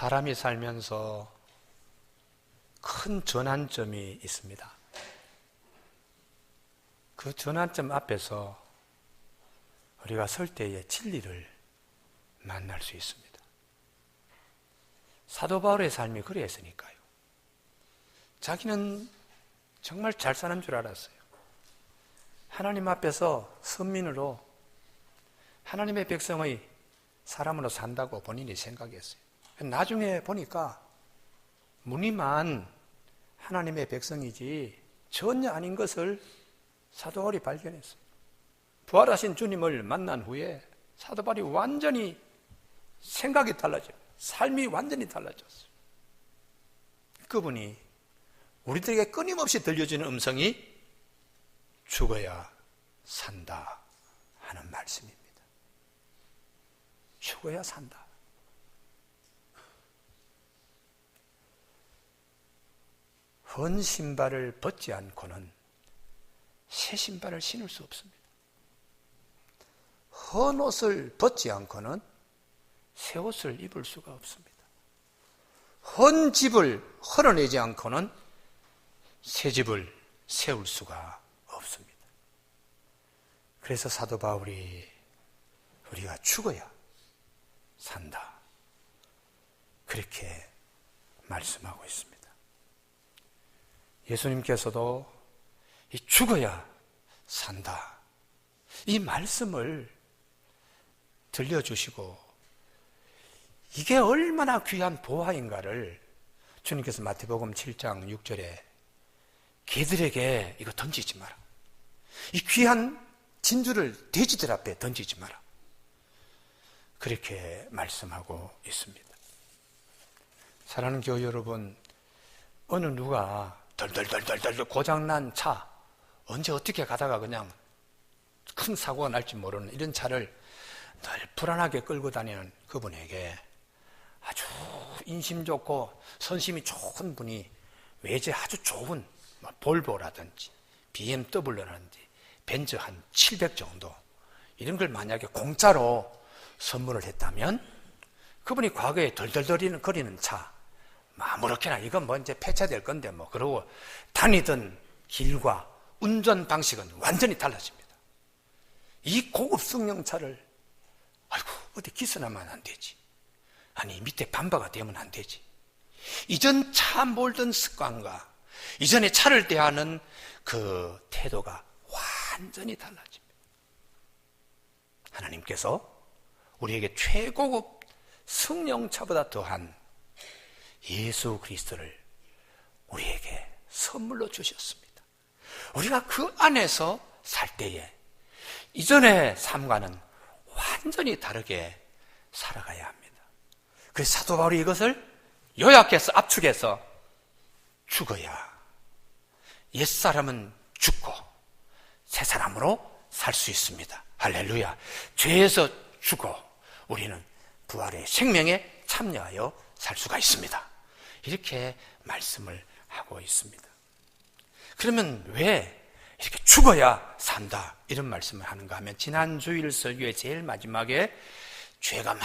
사람이 살면서 큰 전환점이 있습니다. 그 전환점 앞에서 우리가 설 때에 진리를 만날 수 있습니다. 사도 바울의 삶이 그랬으니까요. 자기는 정말 잘 사는 줄 알았어요. 하나님 앞에서 선민으로 하나님의 백성의 사람으로 산다고 본인이 생각했어요. 나중에 보니까 무늬만 하나님의 백성이지 전혀 아닌 것을 사도 바울이 발견했어요. 부활하신 주님을 만난 후에 사도 바울이 완전히 생각이 달라져요. 삶이 완전히 달라졌어요. 그분이 우리들에게 끊임없이 들려주는 음성이 죽어야 산다 하는 말씀입니다. 죽어야 산다. 헌 신발을 벗지 않고는 새 신발을 신을 수 없습니다. 헌 옷을 벗지 않고는 새 옷을 입을 수가 없습니다. 헌 집을 헐어내지 않고는 새 집을 세울 수가 없습니다. 그래서 사도 바울이 우리가 죽어야 산다, 그렇게 말씀하고 있습니다. 예수님께서도 이 죽어야 산다, 이 말씀을 들려주시고 이게 얼마나 귀한 보화인가를 주님께서 마태복음 7장 6절에 개들에게 이거 던지지 마라, 이 귀한 진주를 돼지들 앞에 던지지 마라, 그렇게 말씀하고 있습니다. 사랑하는 교회 여러분, 어느 누가 덜덜덜덜 고장난 차, 언제 어떻게 가다가 그냥 큰 사고가 날지 모르는 이런 차를 늘 불안하게 끌고 다니는 그분에게 아주 인심 좋고 선심이 좋은 분이 외제 아주 좋은 볼보라든지 BMW라든지 벤츠 한 700 정도 이런 걸 만약에 공짜로 선물을 했다면 그분이 과거에 덜덜덜 거리는 차 아무렇게나 이건 뭐 이제 폐차될 건데 뭐 그러고 다니던 길과 운전 방식은 완전히 달라집니다. 이 고급 승용차를 아이고 어디 기스나면 안 되지, 아니 밑에 반바가 되면 안 되지, 이전 차 몰던 습관과 이전에 차를 대하는 그 태도가 완전히 달라집니다. 하나님께서 우리에게 최고급 승용차보다 더한 예수 그리스도를 우리에게 선물로 주셨습니다. 우리가 그 안에서 살 때에 이전의 삶과는 완전히 다르게 살아가야 합니다. 그래서 사도 바울이 이것을 요약해서 압축해서 죽어야 옛사람은 죽고 새 사람으로 살 수 있습니다. 할렐루야. 죄에서 죽어 우리는 부활의 생명에 참여하여 살 수가 있습니다. 이렇게 말씀을 하고 있습니다. 그러면 왜 이렇게 죽어야 산다 이런 말씀을 하는가 하면, 지난 주일 설교의 제일 마지막에 죄가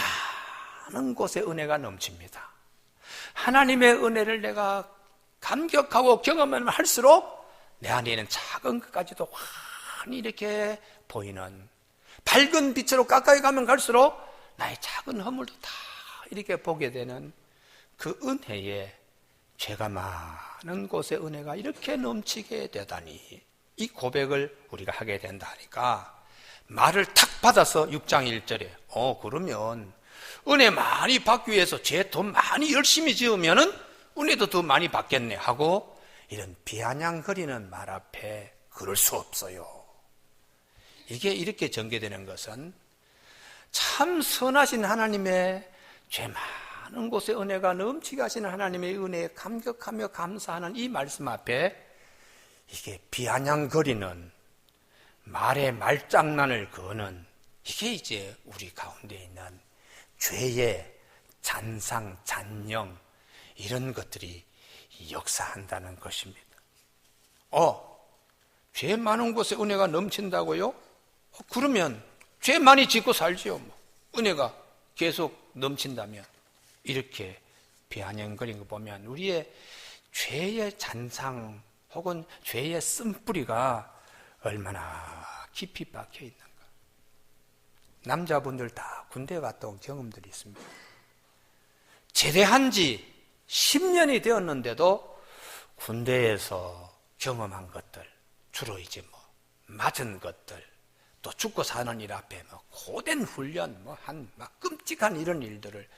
많은 곳에 은혜가 넘칩니다. 하나님의 은혜를 내가 감격하고 경험하면 할수록 내 안에 있는 작은 것까지도 환히 이렇게 보이는, 밝은 빛으로 가까이 가면 갈수록 나의 작은 허물도 다 이렇게 보게 되는 그 은혜에, 죄가 많은 곳에 은혜가 이렇게 넘치게 되다니, 이 고백을 우리가 하게 된다 하니까 말을 탁 받아서 6장 1절에 그러면 은혜 많이 받기 위해서 죄 더 많이 열심히 지으면은 은혜도 더 많이 받겠네 하고 이런 비아냥거리는 말 앞에 그럴 수 없어요. 이게 이렇게 전개되는 것은 참 선하신 하나님의 죄 많은 곳에 은혜가 넘치게 하시는 하나님의 은혜에 감격하며 감사하는 이 말씀 앞에 이게 비아냥거리는 말의 말장난을 거는, 이게 이제 우리 가운데 있는 죄의 잔상, 잔영 이런 것들이 역사한다는 것입니다. 죄 많은 곳에 은혜가 넘친다고요? 그러면 죄 많이 짓고 살지요. 뭐. 은혜가 계속 넘친다면 이렇게 비아냥거리는 거 보면 우리의 죄의 잔상 혹은 죄의 쓴뿌리가 얼마나 깊이 박혀 있는가. 남자분들 다 군대 갔다 온 경험들이 있습니다. 제대한 지 10년이 되었는데도 군대에서 경험한 것들, 주로 이제 맞은 것들, 또 죽고 사는 일 앞에 고된 훈련, 막 끔찍한 이런 일들을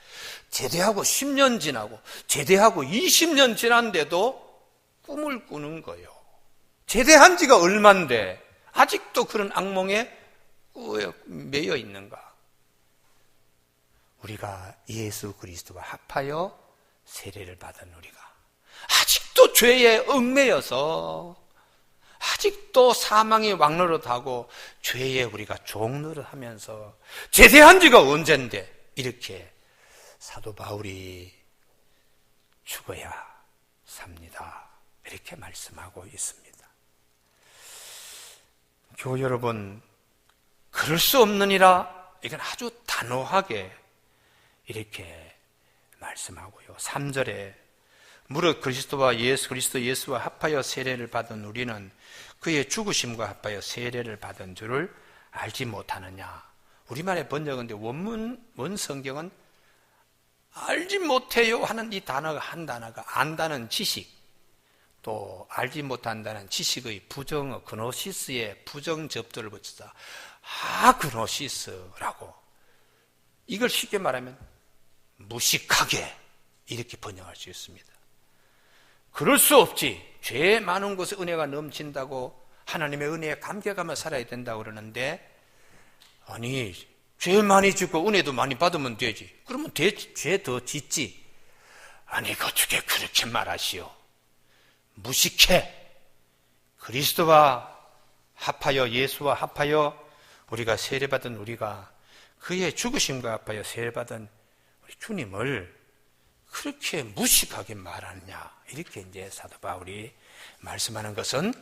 제대하고 10년 지나고 제대하고 20년 지났는데도 꿈을 꾸는 거예요. 제대한 지가 얼만데 아직도 그런 악몽에 매여 있는가? 우리가 예수 그리스도와 합하여 세례를 받은 우리가 아직도 죄에 얽매여서 아직도 사망의 왕노릇하고 죄에 우리가 종노릇하면서 제대한 지가 언젠데 이렇게 사도 바울이 죽어야 삽니다. 이렇게 말씀하고 있습니다. 교우 여러분, 그럴 수 없느니라 이건 아주 단호하게 이렇게 말씀하고요. 3절에 무릇 그리스도와 예수와 합하여 세례를 받은 우리는 그의 죽으심과 합하여 세례를 받은 줄을 알지 못하느냐. 우리말의 번역인데 원 성경은 알지 못해요 하는 이 단어가 한 단어가 안다는 지식, 또 알지 못한다는 지식의 부정어 그노시스의 부정 접두를 붙여서 그노시스라고, 이걸 쉽게 말하면 무식하게 이렇게 번역할 수 있습니다. 그럴 수 없지. 죄 많은 곳에 은혜가 넘친다고 하나님의 은혜에 감격하며 살아야 된다고 그러는데, 아니 죄 많이 짓고 은혜도 많이 받으면 되지. 그러면 죄 더 짓지. 아니 어떻게 그렇게 말하시오. 무식해. 그리스도와 합하여 예수와 합하여 우리가 세례받은 우리가 그의 죽으심과 합하여 세례받은 우리 주님을 그렇게 무식하게 말하느냐. 이렇게 이제 사도 바울이 말씀하는 것은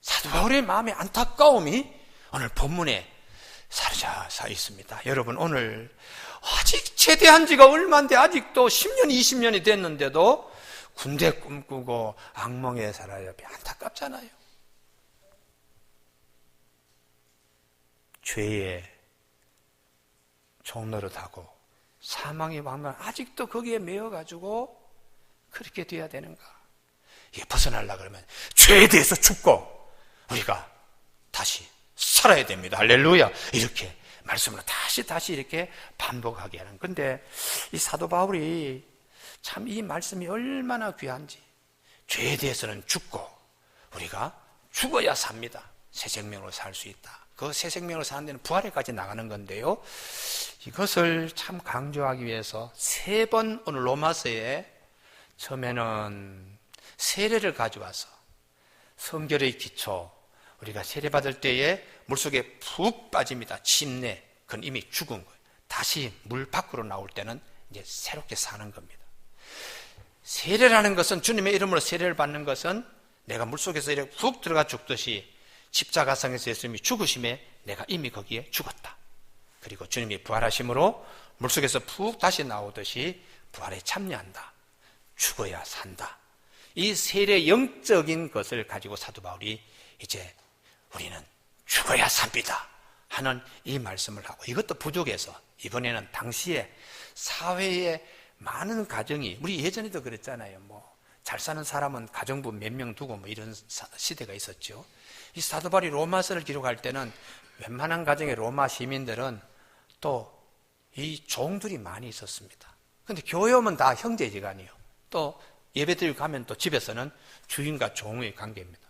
사도 바울의 마음의 안타까움이 오늘 본문에 사로잡혀 있습니다. 여러분, 오늘 아직 제대한 지가 얼마인데 아직도 10년, 20년이 됐는데도 군대 꿈꾸고 악몽에 살아요. 안타깝잖아요. 죄에 종노릇하고 사망의 왕관 아직도 거기에 매여가지고 그렇게 돼야 되는가? 이게 벗어나려고 그러면 죄에 대해서 죽고 우리가 다시 살아야 됩니다. 할렐루야. 이렇게 말씀을 다시 이렇게 반복하게 하는. 근데 이 사도 바울이 참 이 말씀이 얼마나 귀한지, 죄에 대해서는 죽고 우리가 죽어야 삽니다. 새 생명으로 살 수 있다. 그 새 생명으로 사는 데는 부활에까지 나가는 건데요, 이것을 참 강조하기 위해서 3번 오늘 로마서에 처음에는 세례를 가져와서 성결의 기초, 우리가 세례받을 때에 물속에 푹 빠집니다. 침례, 그건 이미 죽은 거예요. 다시 물 밖으로 나올 때는 이제 새롭게 사는 겁니다. 세례라는 것은, 주님의 이름으로 세례를 받는 것은 내가 물속에서 이렇게 푹 들어가 죽듯이 십자가상에서 예수님이 죽으심에 내가 이미 거기에 죽었다. 그리고 주님이 부활하심으로 물속에서 푹 다시 나오듯이 부활에 참여한다. 죽어야 산다. 이 세례 영적인 것을 가지고 사도 바울이 이제 우리는 죽어야 삽니다 하는 이 말씀을 하고, 이것도 부족해서 이번에는 당시에 사회에 많은 가정이, 우리 예전에도 그랬잖아요. 잘 사는 사람은 가정부 몇 명 두고 이런 시대가 있었죠. 이 사도 바울이 로마서를 기록할 때는 웬만한 가정의 로마 시민들은 또 이 종들이 많이 있었습니다. 근데 교회 오면 다 형제지간이에요. 또 예배드리고 가면 또 집에서는 주인과 종의 관계입니다.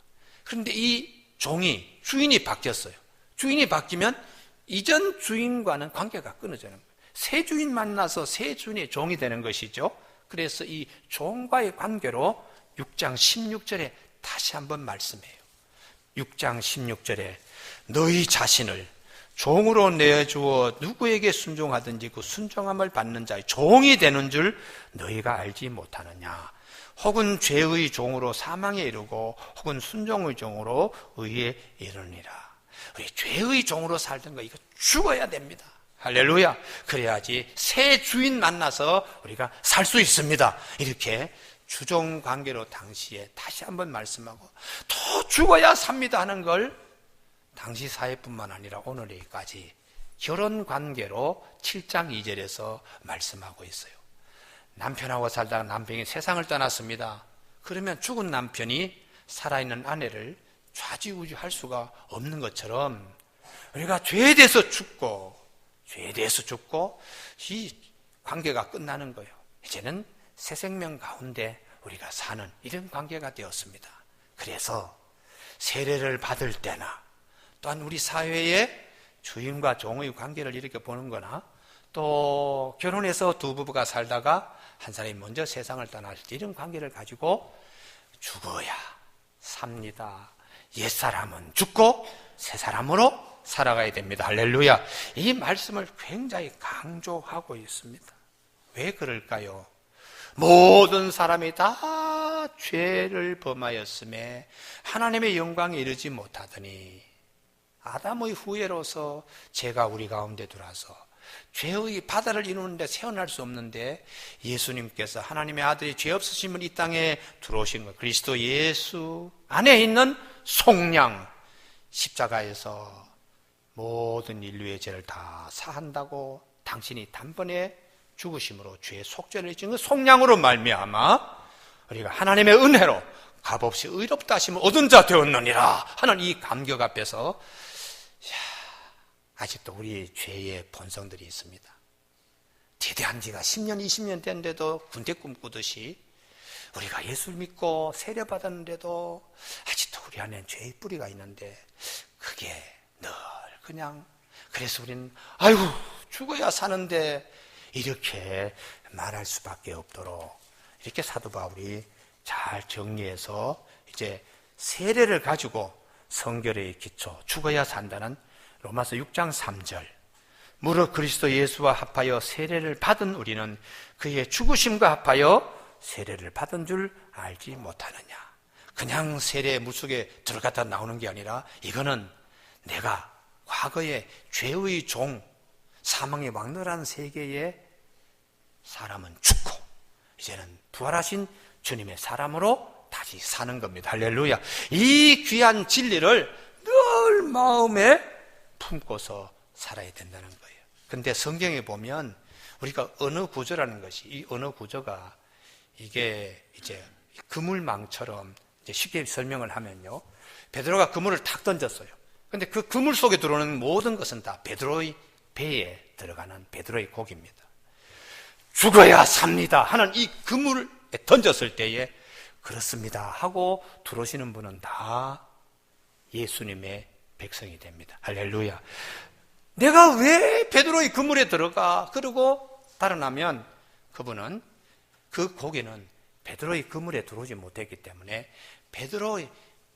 그런데 이 종이, 주인이 바뀌었어요. 주인이 바뀌면 이전 주인과는 관계가 끊어지는 거예요. 새 주인 만나서 새 주인의 종이 되는 것이죠. 그래서 이 종과의 관계로 6장 16절에 다시 한번 말씀해요. 6장 16절에 너희 자신을 종으로 내주어 누구에게 순종하든지 그 순종함을 받는 자의 종이 되는 줄 너희가 알지 못하느냐. 혹은 죄의 종으로 사망에 이르고 혹은 순종의 종으로 의에 이르니라. 우리 죄의 종으로 살던 거 이거 죽어야 됩니다. 할렐루야. 그래야지 새 주인 만나서 우리가 살 수 있습니다. 이렇게 주종 관계로 당시에 다시 한번 말씀하고, 더 죽어야 삽니다 하는 걸 당시 사회뿐만 아니라 오늘까지 결혼 관계로 7장 2절에서 말씀하고 있어요. 남편하고 살다가 남편이 세상을 떠났습니다. 그러면 죽은 남편이 살아있는 아내를 좌지우지할 수가 없는 것처럼 우리가 죄에 대해서 죽고 이 관계가 끝나는 거예요. 이제는 새 생명 가운데 우리가 사는 이런 관계가 되었습니다. 그래서 세례를 받을 때나 또한 우리 사회의 주인과 종의 관계를 이렇게 보는 거나, 또 결혼해서 두 부부가 살다가 한 사람이 먼저 세상을 떠날 때 이런 관계를 가지고 죽어야 삽니다. 옛사람은 죽고 새 사람으로 살아가야 됩니다. 할렐루야. 이 말씀을 굉장히 강조하고 있습니다. 왜 그럴까요? 모든 사람이 다 죄를 범하였음에 하나님의 영광에 이르지 못하더니 아담의 후예로서 죄가 우리 가운데 들어와서 죄의 바다를 이루는데 세어날 수 없는데, 예수님께서 하나님의 아들이 죄 없으심을 이 땅에 들어오신 것, 그리스도 예수 안에 있는 속량, 십자가에서 모든 인류의 죄를 다 사한다고 당신이 단번에 죽으심으로 죄의 속죄를 지은 속량으로 말미암아 우리가 하나님의 은혜로 값없이 의롭다 하심을 얻은 자 되었느니라 하는 이 감격 앞에서 아직도 우리 죄의 본성들이 있습니다. 제대한 지가 10년, 20년 됐는데도 군대 꿈꾸듯이 우리가 예수를 믿고 세례받았는데도 아직도 우리 안에 죄의 뿌리가 있는데, 그게 늘 그냥, 그래서 우리는 아이고 죽어야 사는데 이렇게 말할 수밖에 없도록 이렇게 사도 바울이 잘 정리해서 이제 세례를 가지고 성결의 기초, 죽어야 산다는 로마서 6장 3절, 무릇 그리스도 예수와 합하여 세례를 받은 우리는 그의 죽으심과 합하여 세례를 받은 줄 알지 못하느냐. 그냥 세례 물속에 들어갔다 나오는 게 아니라, 이거는 내가 과거의 죄의 종, 사망의 왕노란 세계에 사람은 죽고 이제는 부활하신 주님의 사람으로 다시 사는 겁니다. 할렐루야. 이 귀한 진리를 늘 마음에 품고서 살아야 된다는 거예요. 근데 성경에 보면 우리가 언어 구조라는 것이, 이 언어 구조가 이게 이제 그물망처럼 이제 쉽게 설명을 하면요, 베드로가 그물을 탁 던졌어요. 근데 그 그물 속에 들어오는 모든 것은 다 베드로의 배에 들어가는 베드로의 고기입니다. 죽어야 삽니다 하는 이 그물에 던졌을 때에 그렇습니다 하고 들어오시는 분은 다 예수님의 백성이 됩니다. 할렐루야. 내가 왜 베드로의 그물에 들어가? 그러고 달아나면 그분은, 그 고기는 베드로의 그물에 들어오지 못했기 때문에 베드로의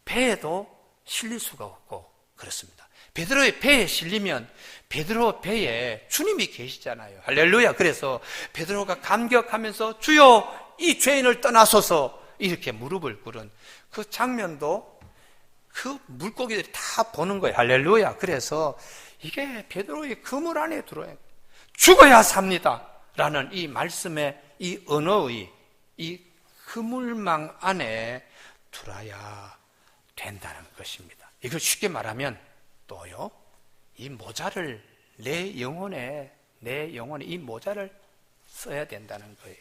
배에도 실릴 수가 없고 그렇습니다. 베드로의 배에 실리면 베드로 배에 주님이 계시잖아요. 할렐루야. 그래서 베드로가 감격하면서 주여 이 죄인을 떠나소서 이렇게 무릎을 꿇은 그 장면도 그 물고기들이 다 보는 거예요. 할렐루야. 그래서 이게 베드로의 그물 안에 들어야 죽어야 삽니다 라는 이 말씀의 이 언어의 이 그물망 안에 들어야 된다는 것입니다. 이걸 쉽게 말하면 또요, 이 모자를 내 영혼에 이 모자를 써야 된다는 거예요.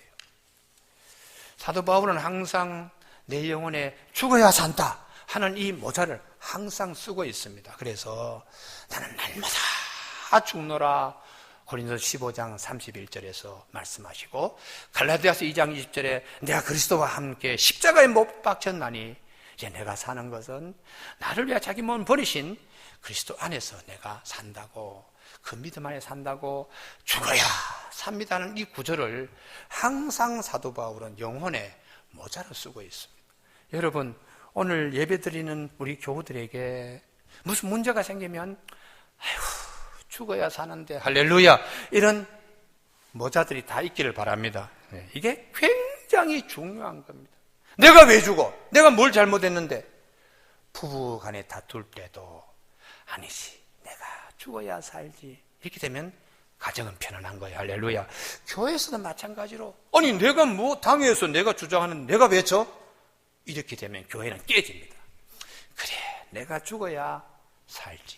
사도 바울은 항상 내 영혼에 죽어야 산다 하는 이 모자를 항상 쓰고 있습니다. 그래서 나는 날마다 죽노라 고린도서 15장 31절에서 말씀하시고, 갈라디아서 2장 20절에 내가 그리스도와 함께 십자가에 못 박혔나니 이제 내가 사는 것은 나를 위해 자기 몸을 버리신 그리스도 안에서 내가 산다고, 그 믿음 안에 산다고, 죽어야 삽니다는 이 구절을 항상 사도 바울은 영혼의 모자로 쓰고 있습니다. 여러분, 오늘 예배드리는 우리 교우들에게 무슨 문제가 생기면 아이고 죽어야 사는데, 할렐루야, 이런 모자들이 다 있기를 바랍니다. 이게 굉장히 중요한 겁니다. 내가 왜 죽어? 내가 뭘 잘못했는데? 부부 간에 다툴 때도 아니지, 내가 죽어야 살지, 이렇게 되면 가정은 편안한 거야. 할렐루야. 교회에서는 마찬가지로, 아니 내가 뭐 당회에서 내가 주장하는 내가 왜 져? 이렇게 되면 교회는 깨집니다. 그래, 내가 죽어야 살지.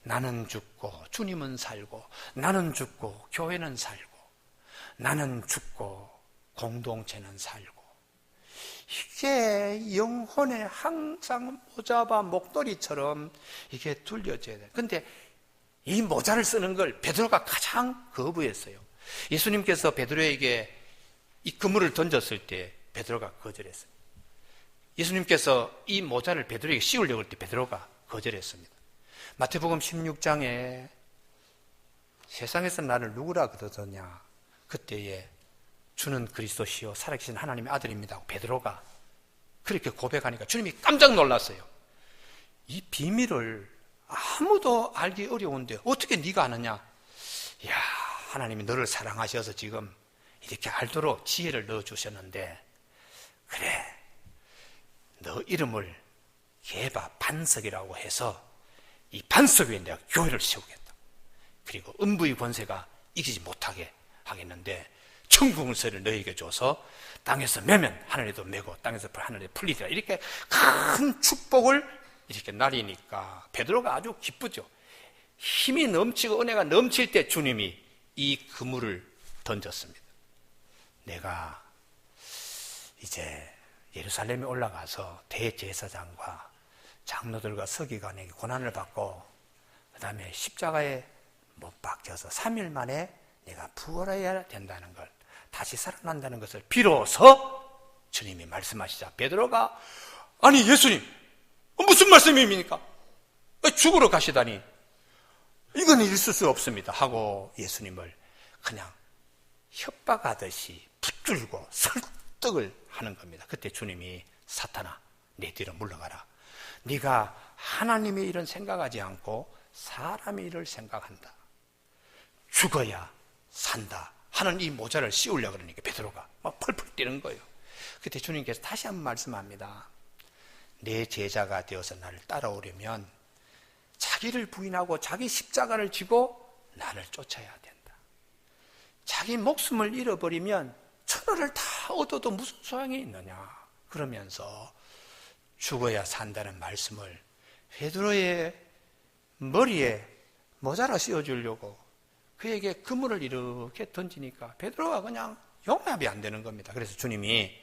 나는 죽고 주님은 살고, 나는 죽고 교회는 살고, 나는 죽고 공동체는 살고. 이게 영혼에 항상 모자와 목도리처럼 이게 둘려져야 돼. 근데 이 모자를 쓰는 걸 베드로가 가장 거부했어요. 예수님께서 베드로에게 이 그물을 던졌을 때 베드로가 거절했습니다. 예수님께서 이 모자를 베드로에게 씌우려고 할 때 베드로가 거절했습니다. 마태복음 16장에 세상에서 나를 누구라 그러더냐, 그때에 주는 그리스도시요 살아계신 하나님의 아들입니다 하고 베드로가 그렇게 고백하니까 주님이 깜짝 놀랐어요. 이 비밀을 아무도 알기 어려운데 어떻게 네가 아느냐? 이야, 하나님이 너를 사랑하셔서 지금 이렇게 알도록 지혜를 넣어주셨는데, 그래, 너 이름을 게바 반석이라고 해서 이 반석 위에 내가 교회를 세우겠다. 그리고 음부의 권세가 이기지 못하게 하겠는데 천국을 너에게 줘서 땅에서 매면 하늘에도 매고 땅에서 하늘에 풀리리라. 이렇게 큰 축복을 이렇게 나리니까 베드로가 아주 기쁘죠. 힘이 넘치고 은혜가 넘칠 때 주님이 이 그물을 던졌습니다. 내가 이제 예루살렘에 올라가서 대제사장과 장로들과 서기관에게 고난을 받고 그 다음에 십자가에 못 박혀서 3일 만에 내가 부활해야 된다는 걸, 다시 살아난다는 것을 비로소 주님이 말씀하시자 베드로가, 아니 예수님 무슨 말씀입니까? 죽으러 가시다니 이건 있을 수 없습니다 하고 예수님을 그냥 협박하듯이 붙들고 설득을 하는 겁니다. 그때 주님이 사탄아 내 뒤로 물러가라. 네가 하나님의 일은 생각하지 않고 사람의 일을 생각한다. 죽어야 산다 하는 이 모자를 씌우려고 그러니까 베드로가 막 펄펄 뛰는 거예요. 그때 주님께서 다시 한번 말씀합니다. 내 제자가 되어서 나를 따라오려면 자기를 부인하고 자기 십자가를 지고 나를 쫓아야 된다. 자기 목숨을 잃어버리면 천하를 다 얻어도 무슨 소용이 있느냐. 그러면서 죽어야 산다는 말씀을 베드로의 머리에 모자라 씌워주려고 그에게 그물을 이렇게 던지니까 베드로가 그냥 용납이 안 되는 겁니다. 그래서 주님이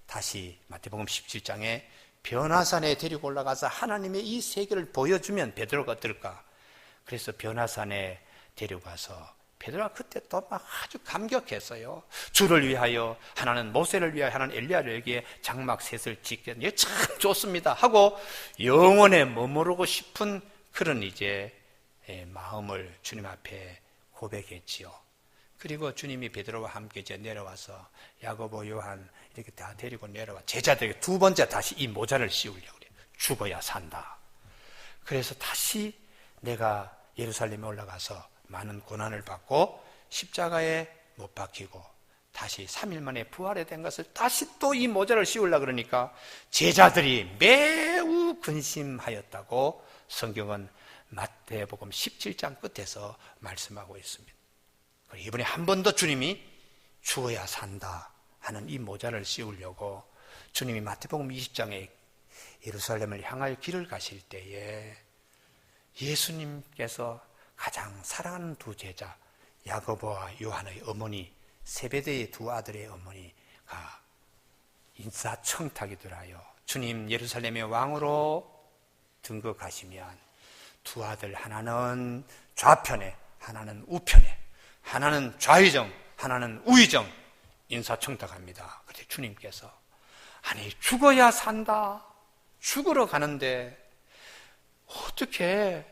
다시 마태복음 17장에 변화산에 데리고 올라가서 하나님의 이 세계를 보여주면 베드로가 어떨까? 그래서 변화산에 데려가서 베드로가 그때 또 막 아주 감격했어요. 주를 위하여 하나는 모세를 위하여 하나는 엘리야에게 장막 셋을 짓게 참 좋습니다 하고 영원에 머무르고 싶은 그런 이제 마음을 주님 앞에 고백했지요. 그리고 주님이 베드로와 함께 이제 내려와서 야고보, 요한 이렇게 다 데리고 내려와 제자들에게 두 번째 다시 이 모자를 씌우려고 그래요. 죽어야 산다. 그래서 다시 내가 예루살렘에 올라가서 많은 고난을 받고 십자가에 못 박히고 다시 3일 만에 부활에 된 것을 다시 또 이 모자를 씌우려고 그러니까 제자들이 매우 근심하였다고 성경은 마태복음 17장 끝에서 말씀하고 있습니다. 이번에 한 번 더 주님이 죽어야 산다 하는 이 모자를 씌우려고 주님이 마태복음 20장에 예루살렘을 향할 길을 가실 때에 예수님께서 가장 사랑하는 두 제자 야고보와 요한의 어머니 세베대의 두 아들의 어머니가 인사청탁이 들어요. 주님 예루살렘의 왕으로 등극하시면 두 아들 하나는 좌편에 하나는 우편에 하나는 좌의정 하나는 우의정 인사청탁합니다. 그때 주님께서 아니 죽어야 산다. 죽으러 가는데 어떻게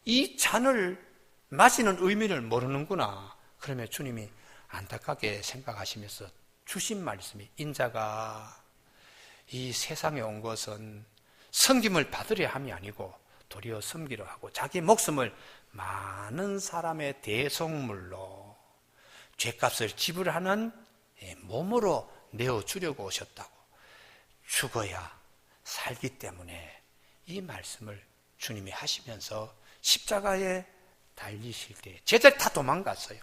이 잔을 마시는 의미를 모르는구나. 그러면 주님이 안타깝게 생각하시면서 주신 말씀이 인자가 이 세상에 온 것은 섬김을 받으려 함이 아니고 도리어 섬기려 하고 자기 목숨을 많은 사람의 대속물로 죄값을 지불하는 몸으로 내어주려고 오셨다고. 죽어야 살기 때문에 이 말씀을 주님이 하시면서 십자가에 달리실 때 제자들이 다 도망갔어요.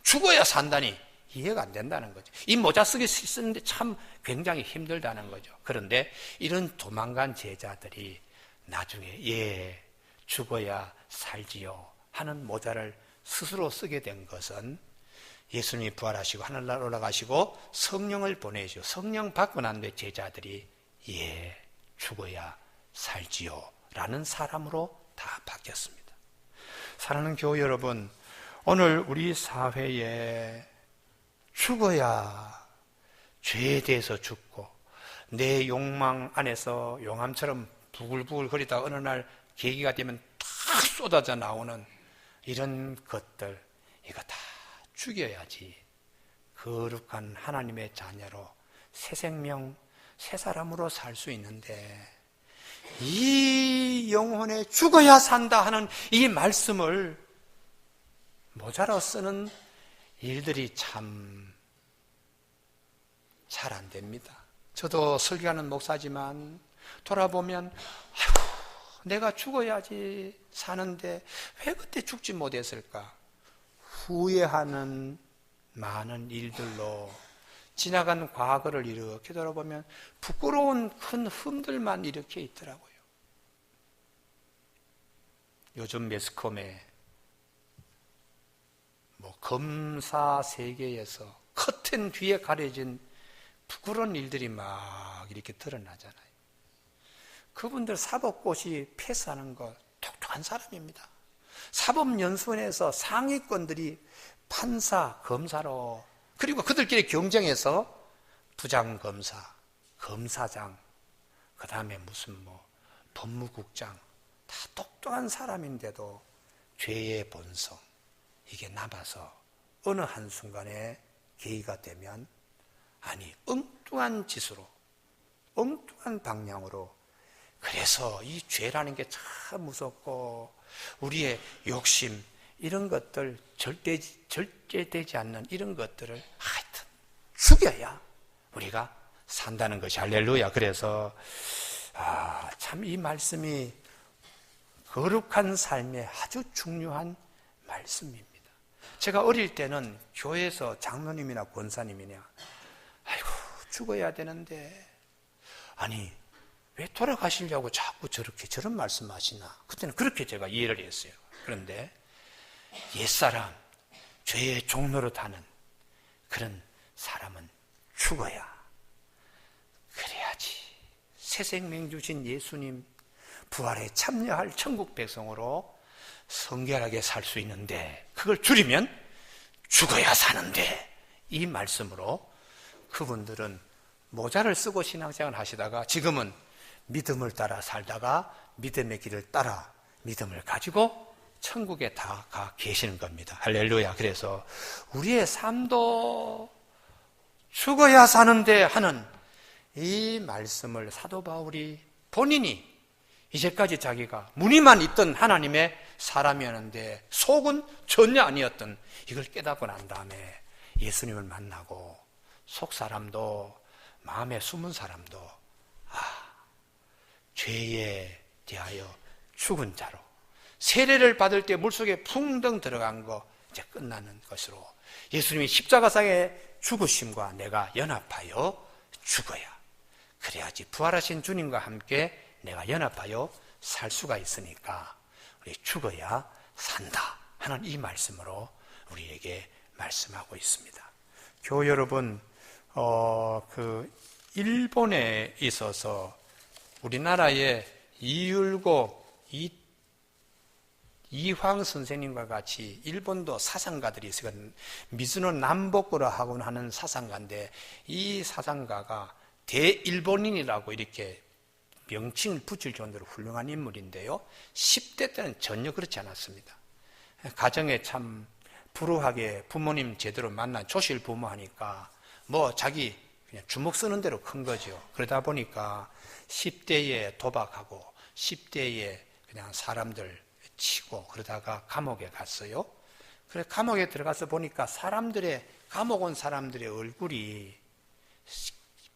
죽어야 산다니 이해가 안 된다는 거죠. 이 모자 쓰는데 참 굉장히 힘들다는 거죠. 그런데 이런 도망간 제자들이 나중에 예, 죽어야 살지요 하는 모자를 스스로 쓰게 된 것은 예수님이 부활하시고 하늘나라 올라가시고 성령을 보내시고 성령 받고 난 뒤에 제자들이 예, 죽어야 살지요 라는 사람으로 다 바뀌었습니다. 사랑하는 교우 여러분, 오늘 우리 사회에 죽어야 죄에 대해서 죽고 내 욕망 안에서 용암처럼 부글부글 거리다 어느 날 계기가 되면 탁 쏟아져 나오는 이런 것들, 이거 다 죽여야지 거룩한 하나님의 자녀로 새 생명, 새 사람으로 살 수 있는데 이 영혼에 죽어야 산다 하는 이 말씀을 모자로 쓰는 일들이 참 잘 안 됩니다. 저도 설교하는 목사지만 돌아보면 아이고 내가 죽어야지 사는데 왜 그때 죽지 못했을까? 후회하는 많은 일들로 지나간 과거를 이렇게 돌아보면 부끄러운 큰 흠들만 이렇게 있더라고요. 요즘 매스컴에 검사 세계에서 커튼 뒤에 가려진 부끄러운 일들이 막 이렇게 드러나잖아요. 그분들 사법고시 패스하는 거 똑똑한 사람입니다. 사법연수원에서 상위권들이 판사, 검사로, 그리고 그들끼리 경쟁해서 부장검사, 검사장, 그 다음에 무슨 법무국장, 다 똑똑한 사람인데도 죄의 본성, 이게 남아서 어느 한순간에 계기가 되면 아니 엉뚱한 짓으로, 엉뚱한 방향으로, 그래서 이 죄라는 게 참 무섭고 우리의 욕심 이런 것들 절제되지 않는 이런 것들을 하여튼 죽여야 우리가 산다는 것이 할렐루야. 그래서 참 이 말씀이 거룩한 삶에 아주 중요한 말씀입니다. 제가 어릴 때는 교회에서 장로님이나 권사님이냐 아이고 죽어야 되는데 아니 왜 돌아가시려고 자꾸 저런 말씀하시나? 그때는 그렇게 제가 이해를 했어요. 그런데 옛사람, 죄의 종로로 타는 그런 사람은 죽어야 그래야지 새 생명 주신 예수님 부활에 참여할 천국 백성으로 성결하게 살 수 있는데 그걸 줄이면 죽어야 사는데 이 말씀으로 그분들은 모자를 쓰고 신앙생활을 하시다가 지금은 믿음을 따라 살다가 믿음의 길을 따라 믿음을 가지고 천국에 다 가 계시는 겁니다. 할렐루야. 그래서 우리의 삶도 죽어야 사는데 하는 이 말씀을 사도 바울이 본인이 이제까지 자기가 무늬만 있던 하나님의 사람이었는데 속은 전혀 아니었던 이걸 깨닫고 난 다음에 예수님을 만나고 속 사람도 마음에 숨은 사람도 죄에 대하여 죽은 자로 세례를 받을 때 물속에 풍덩 들어간 거 이제 끝나는 것으로 예수님이 십자가상의 죽으심과 내가 연합하여 죽어야 그래야지 부활하신 주님과 함께 내가 연합하여 살 수가 있으니까 우리 죽어야 산다 하는 이 말씀으로 우리에게 말씀하고 있습니다. 교우 여러분, 일본에 있어서 우리나라의 이율고 이황 선생님과 같이 일본도 사상가들이 있어요. 미즈노 남보쿠라 하고 하는 사상가인데 이 사상가가 대일본인이라고 이렇게 명칭을 붙일 정도로 훌륭한 인물인데요. 10대 때는 전혀 그렇지 않았습니다. 가정에 참 불우하게 부모님 제대로 만난 조실 부모하니까 자기 그냥 주먹 쓰는 대로 큰 거죠. 그러다 보니까 10대에 도박하고 10대에 그냥 사람들 치고 그러다가 감옥에 갔어요. 그래 감옥에 들어가서 보니까 감옥 온 사람들의 얼굴이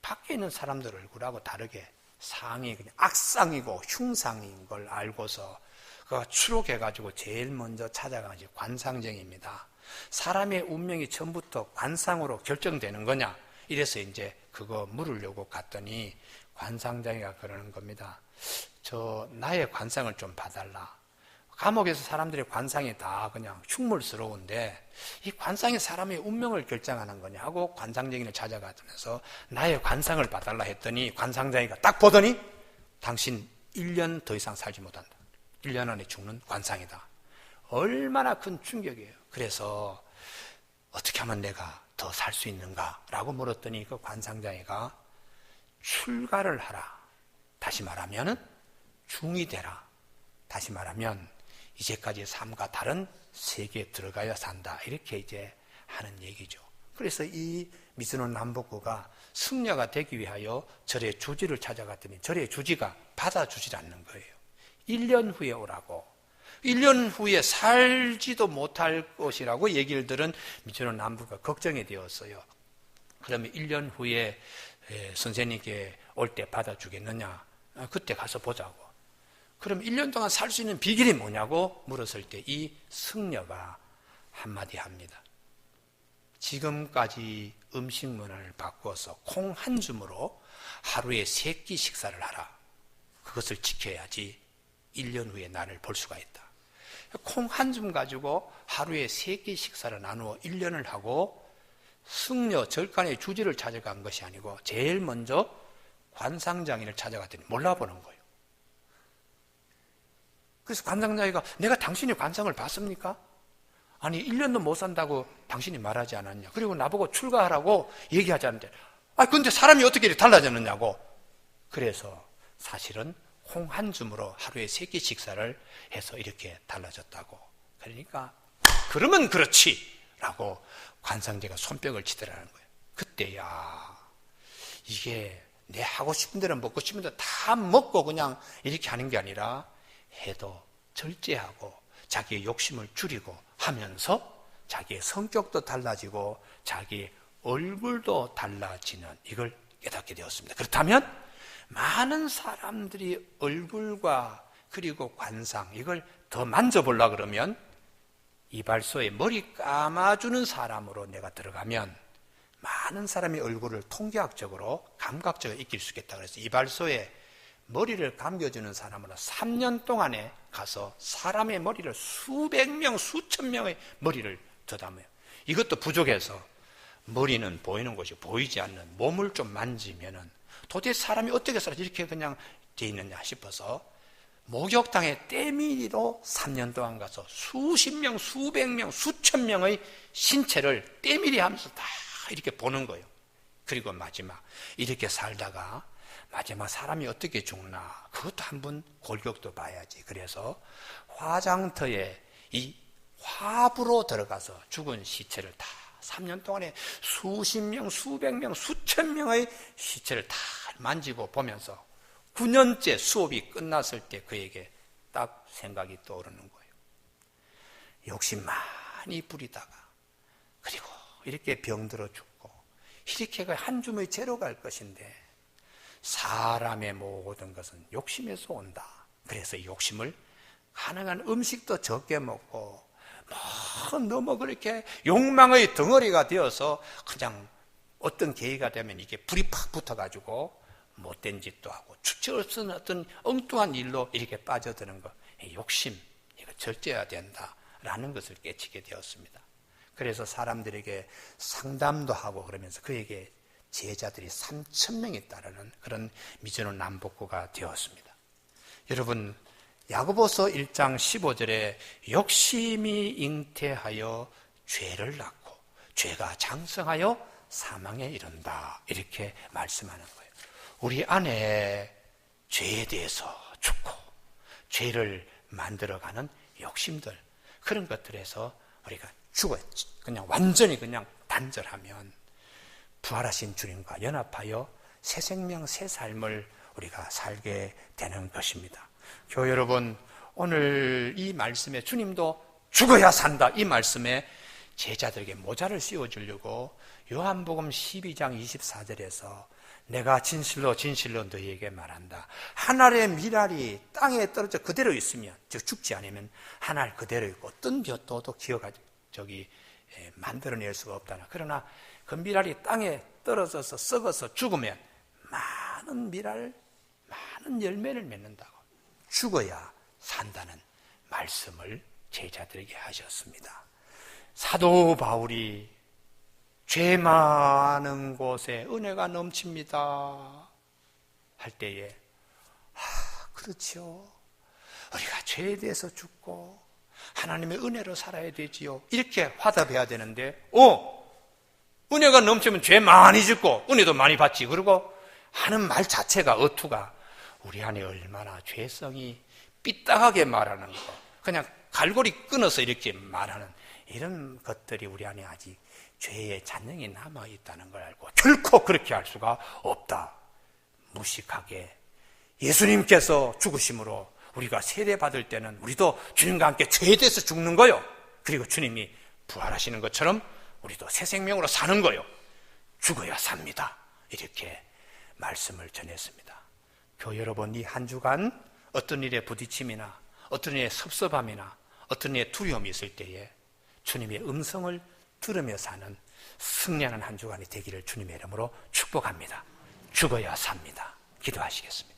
밖에 있는 사람들 얼굴하고 다르게 상이 그냥 악상이고 흉상인 걸 알고서 그가 추록해가지고 제일 먼저 찾아간 것이 관상쟁입니다. 사람의 운명이 처음부터 관상으로 결정되는 거냐? 이래서 이제 그거 물으려고 갔더니 관상쟁이가 그러는 겁니다. 나의 관상을 좀 봐달라. 감옥에서 사람들의 관상이 다 그냥 흉물스러운데 이 관상이 사람의 운명을 결정하는 거냐 하고 관상쟁이를 찾아가면서 나의 관상을 봐달라 했더니 관상쟁이가 딱 보더니 당신 1년 더 이상 살지 못한다. 1년 안에 죽는 관상이다. 얼마나 큰 충격이에요. 그래서 어떻게 하면 내가 더 살 수 있는가? 라고 물었더니 그 관상쟁이가 출가를 하라. 다시 말하면 중이 되라. 다시 말하면 이제까지의 삶과 다른 세계에 들어가야 산다. 이렇게 이제 하는 얘기죠. 그래서 이 미즈노 남복고가 승려가 되기 위하여 절의 주지를 찾아갔더니 절의 주지가 받아주질 않는 거예요. 1년 후에 오라고. 1년 후에 살지도 못할 것이라고 얘기를 들은 미즈노 남복고가 걱정이 되었어요. 그러면 1년 후에 선생님께 올 때 받아주겠느냐? 그때 가서 보자고. 그럼 1년 동안 살 수 있는 비결이 뭐냐고 물었을 때 이 승려가 한마디 합니다. 지금까지 음식 문화를 바꾸어서 콩 한 줌으로 하루에 3끼 식사를 하라. 그것을 지켜야지 1년 후에 나를 볼 수가 있다. 콩 한 줌 가지고 하루에 3끼 식사를 나누어 1년을 하고 승려 절간의 주지를 찾아간 것이 아니고 제일 먼저 관상장인을 찾아갔더니 몰라보는 거예요. 그래서 관상장이가 내가 당신의 관상을 봤습니까? 아니 1년도 못 산다고 당신이 말하지 않았냐. 그리고 나보고 출가하라고 얘기하지 않는데 근데 사람이 어떻게 이렇게 달라졌느냐고. 그래서 사실은 콩 한 줌으로 하루에 3끼 식사를 해서 이렇게 달라졌다고. 그러니까 그러면 그렇지 라고 관상제가 손뼉을 치더라는 거예요. 그때야 이게 내 하고 싶은 대로 먹고 싶은 대로 다 먹고 그냥 이렇게 하는 게 아니라 해도 절제하고 자기의 욕심을 줄이고 하면서 자기의 성격도 달라지고 자기의 얼굴도 달라지는 이걸 깨닫게 되었습니다. 그렇다면 많은 사람들이 얼굴과 그리고 관상 이걸 더 만져보려고 그러면 이발소에 머리 감아주는 사람으로 내가 들어가면 많은 사람의 얼굴을 통계학적으로 감각적으로 익힐 수 있겠다. 그래서 이발소에 머리를 감겨주는 사람으로 3년 동안에 가서 사람의 머리를 수백 명, 수천 명의 머리를 더담아요. 이것도 부족해서 머리는 보이는 것이 보이지 않는 몸을 좀 만지면은 도대체 사람이 어떻게 살아서 이렇게 그냥 돼 있느냐 싶어서 목욕탕에 때밀이로 3년 동안 가서 수십 명, 수백 명, 수천 명의 신체를 때밀이 하면서 다 이렇게 보는 거예요. 그리고 마지막 이렇게 살다가 마지막 사람이 어떻게 죽나 그것도 한번 골격도 봐야지. 그래서 화장터에 이 화부로 들어가서 죽은 시체를 다 3년 동안에 수십 명, 수백 명, 수천 명의 시체를 다 만지고 보면서 9년째 수업이 끝났을 때 그에게 딱 생각이 떠오르는 거예요. 욕심 많이 부리다가 그리고 이렇게 병들어 죽고 이렇게 한 줌의 죄로 갈 것인데 사람의 모든 것은 욕심에서 온다. 그래서 이 욕심을 가능한 음식도 적게 먹고 너무 그렇게 욕망의 덩어리가 되어서 그냥 어떤 계기가 되면 이게 불이 팍 붙어가지고 못된 짓도 하고 주체 없는 어떤 엉뚱한 일로 이렇게 빠져드는 것. 욕심, 이거 절제해야 된다라는 것을 깨치게 되었습니다. 그래서 사람들에게 상담도 하고 그러면서 그에게 제자들이 3,000명이 따르는 그런 미즈노 남복고가 되었습니다. 여러분, 야고보서 1장 15절에 욕심이 잉태하여 죄를 낳고 죄가 장성하여 사망에 이른다 이렇게 말씀하는 거예요. 우리 안에 죄에 대해서 죽고 죄를 만들어가는 욕심들 그런 것들에서 우리가 죽어요. 그냥 완전히 그냥 단절하면 부활하신 주님과 연합하여 새 생명, 새 삶을 우리가 살게 되는 것입니다. 교회 여러분, 오늘 이 말씀에 주님도 죽어야 산다 이 말씀에 제자들에게 모자를 씌워주려고 요한복음 12장 24절에서 내가 진실로 진실로 너희에게 말한다. 한 알의 밀알이 땅에 떨어져 그대로 있으면, 즉 죽지 않으면 한 알 그대로 있고 어떤 벼도도 만들어낼 수가 없다나. 그러나 그 밀알이 땅에 떨어져서 썩어서 죽으면 많은 열매를 맺는다고. 죽어야 산다는 말씀을 제자들에게 하셨습니다. 사도 바울이 죄 많은 곳에 은혜가 넘칩니다 할 때에 그렇죠. 우리가 죄에 대해서 죽고 하나님의 은혜로 살아야 되지요, 이렇게 화답해야 되는데 은혜가 넘치면 죄 많이 짓고 은혜도 많이 받지, 그리고 하는 말 자체가 어투가 우리 안에 얼마나 죄성이 삐딱하게 말하는 거, 그냥 갈고리 끊어서 이렇게 말하는 이런 것들이 우리 안에 아직 죄의 잔영이 남아있다는 걸 알고 결코 그렇게 할 수가 없다. 무식하게 예수님께서 죽으심으로 우리가 세례받을 때는 우리도 주님과 함께 죄에 대해서 죽는 거요, 그리고 주님이 부활하시는 것처럼 우리도 새 생명으로 사는 거요, 죽어야 삽니다, 이렇게 말씀을 전했습니다. 교회 여러분, 이 한 주간 어떤 일에 부딪힘이나 어떤 일에 섭섭함이나 어떤 일에 두려움이 있을 때에 주님의 음성을 들으며 사는 승리하는 한 주간이 되기를 주님의 이름으로 축복합니다. 죽어야 삽니다. 기도하시겠습니다.